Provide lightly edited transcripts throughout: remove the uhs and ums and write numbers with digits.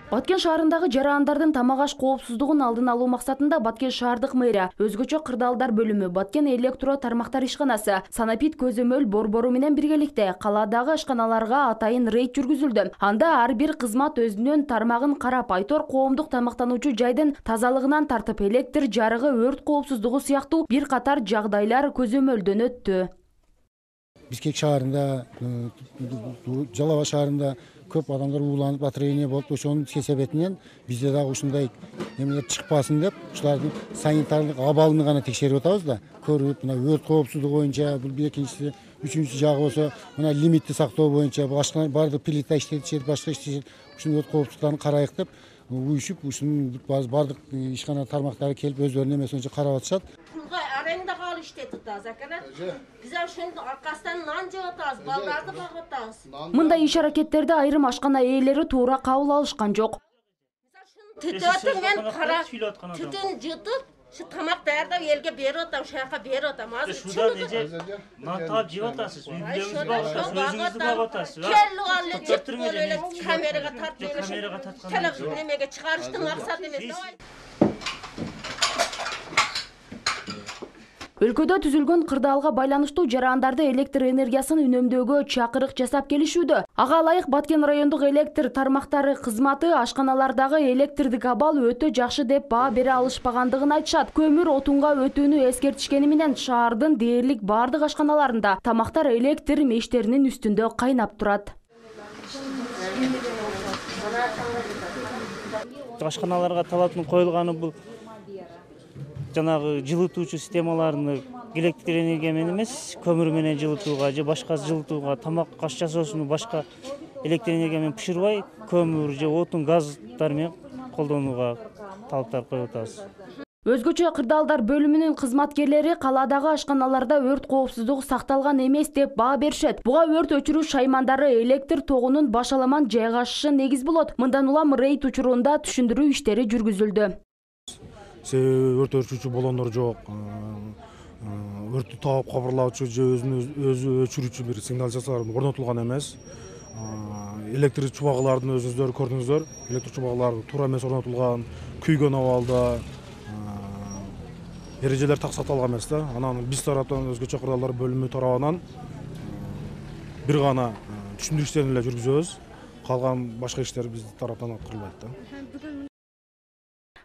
Баткен шаарындагы жарандардын тамак аш коопсуздугун алдын алуу максатында Баткен шаардык мэрия, өзгөчө кырдаалдар бөлүмү, Баткен электро тармактар ишканасы, Санапит көзөмөл борбору менен биргеликте калаадагы ашканаларга атайын рейд жүргүзүлдү. Анда ар бир кызмат өзүнүн тармагын карап, Айтор коомдук тамактануучу жайдын тазалыгынан тартып электр жарыгы, өрт коопсуздугу сыяктуу бир катар жагдайлар көзөмөлдөн өттү. Бишкек шаарында, Жалал Абад шаарында көп адамдар ууланып, отравление болуп, ошонун себебинен бизде дагы ушундай эмелер чыкпасын деп, ушулардын санитардык абалын гана текшерип атабыз да. Көрүп, мына өрт коопсуздугу боюнча, бул экинчиси, үчүнчүсү жагы болсо, мына лимитти сактоо боюнча, башка бардык плита иштетишет, башка иштетишет. Ушунун өрт коопсуздуктарын карайык деп уюшуп, ушунун бардык ишкана тармактары келип өздөрүнүн эмесинче карап атышат. Arayında kal işte tutaz akalar. Güzel şunun arkasından nan jığıtaz, baldardı bağıtaz. Мындай иш-аракеттерди айрым ашкана ээлери туура кабыл алышкан жок. Tütütün ben kara, tütün jıtıp, şu tamak dağda elge beri otam, şaka beri otam. Şurada nece mantab jığıtasız, üyümüzü bağıtasız, özünüzü bağıtasız. Kelli allı cıp böyle kameraga tartmayla, televizyon emege çıkarıştın maksat emez. Өлкөдө түзүлгөн кырдаалга байланыштуу жарандарды электр энергиясын үнөмдөөгө чакырык жасап келишүүдө. Ага ылайык Баткен райондук электр тармактары кызматы ашканалардагы электрдик абал өтө жакшы деп баа бере алышпагандыгын айтышат. Көмүр отунга өтүүнү эскертишкени менен шаардын дээрлик бардык ашканаларында тамактар электр мештеринин үстүндө кайнап турат. Ашканаларга талаптын коюлганы бул жанагы жылытуучу системаларны электр энергия менен эмес, көмүр менен жылытууга же башка жылытууга, тамак аш жасоосуну башка электр энергия менен бышырбай, көмүр же отун, газдар менен колдонууга талаптар коюп атабыз. Өзгөчө кырдаалдар бөлүмүнүн кызматкерлери калаадагы ашканаларда өрт коопсуздугу сакталган эмес деп баа беришет. Буга өрт өчүрүү шаймандары электр тогунун башаламан жайгашышы негиз болот. Мындан улам рейд учурунда түшүндүрүү иштери жүргүзүлдү. Өрт өчүрүүчү болгондор жок. Өрттү таап кабарлаучу же өзү өчүрүүчү бир сигнализациялар орнотулган эмес. Электр чубагылардын өзүңүздөр көрдүңүздөр. Электр чубагалары туура эмес орнотулган, күйгөн абалда. Эрежелер так сакталган эмес да. Анан биз тараптан өзгөчө кырдаалдар бөлүмү тарабынан бир гана түшүндүрүү иштерин эле жүргүзөбүз. Калган башка иштер биз тараптан аткарылбайт да.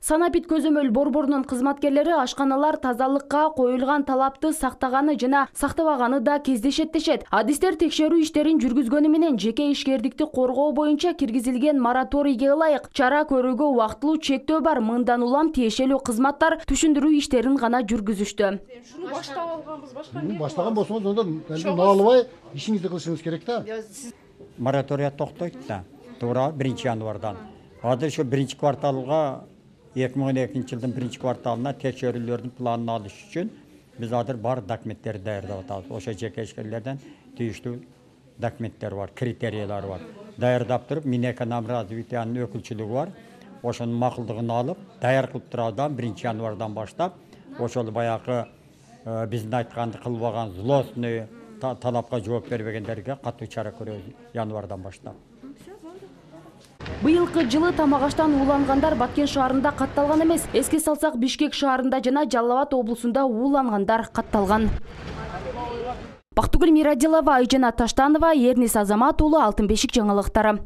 Санапит көзөмөл борборунун кызматкерлери ашканалар тазалыкка коюлган талапты сактаганы жана сактабаганы да кездешет дешет. Адистер текшерүү иштерин жүргүзгөнү менен жеке ишкердикти коргоо боюнча киргизилген мораторийге ылайык чара көрүүгө убактылуу чектөө бар. Мындан улам тиешелүү кызматтар түшүндүрүү иштерин гана жүргүзүштү. Баштаган болсоңуз онда наалыбай ишиңизди кылышыңыз керек да. Моратория токтойт да. Туура 1 январдан. Азыр ошо 1 кварталга 2012 жылдын 1 кварталына текшерүүлөрдүн планын алыш үчүн биз азыр бар документтерди даярдап атабыз. Ошо жеке ишкерлерден тийиштүү документтер бар, критериялар бар. Даярдап туруп, Минэконом развитиянын өкүлчүлүгү бар. Ошонун макулдугун алып, даяр кылып турабыз 1 январдан баштап. Ошол баягы биздин айтканды кылбаган злостный талапка жооп бербегендерге катуу чара көрөбүз январдан баштап. Быйылкы жылы тамак аштан уулангандар Баткен шаарында катталган эмес. Эске салсак, Бишкек шаарында жана Жалал Абад облусунда уулангандар катталган. Бактыгүл Мирадилова, Айжана Таштанова, Эрнис Азамат уулу, Алтын бешик жаңылыктары.